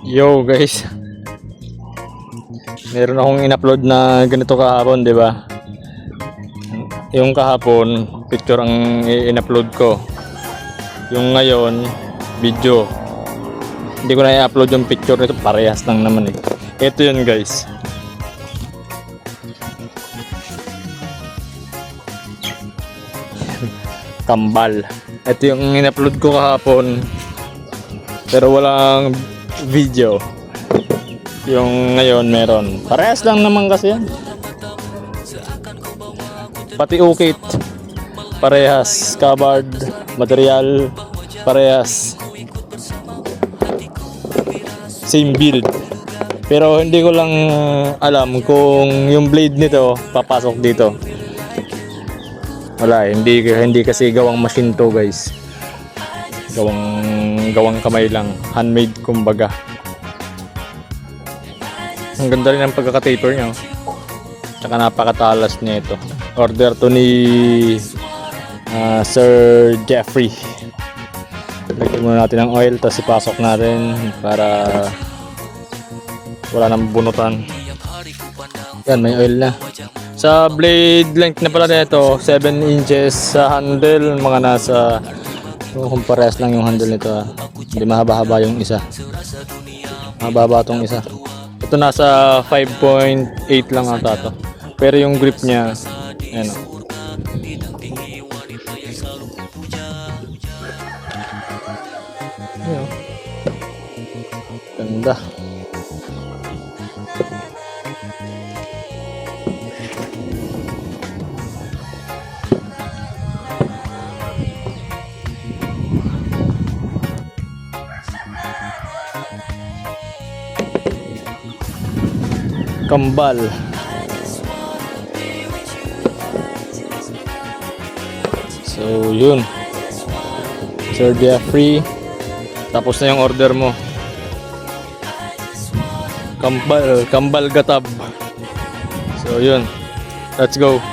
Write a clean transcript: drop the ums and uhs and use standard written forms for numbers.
Yo guys, meron akong in-upload na ganito kahapon, di ba? Yung kahapon, picture ang in-upload ko. Yung ngayon, video. Hindi ko na i-upload yung picture nito, parehas lang naman eh. Ito yun guys. Kambal. Ito yung in-upload ko kahapon. Pero walang video. Yung ngayon meron. Parehas lang naman kasi yan. Pati ukit parehas, covered, material parehas, same build. Pero hindi ko lang alam kung yung blade nito papasok dito. Wala, hindi kasi gawang machine to guys. Gawang kamay lang, handmade kumbaga. Ang ganda rin ang pagkaka-taper niya. Tsaka napakatalas niya ito. Order to ni Sir Jeffrey. Lagyan muna natin ng oil, tapos ipasok natin para wala nang bunutan. Yan, may oil na. Sa blade length na pala nito, 7 inches sa handle, mga nasa kung parehas lang yung handle nito. Hindi mahaba-haba yung isa. Mahaba tong isa. Ito nasa 5.8 lang ata to. Pero yung grip niya, ayan o. Ayan o. Ganda. Kambal. So yun, Sir Jeffrey, tapos na yung order mo. Kambal gatab. So yun, let's go.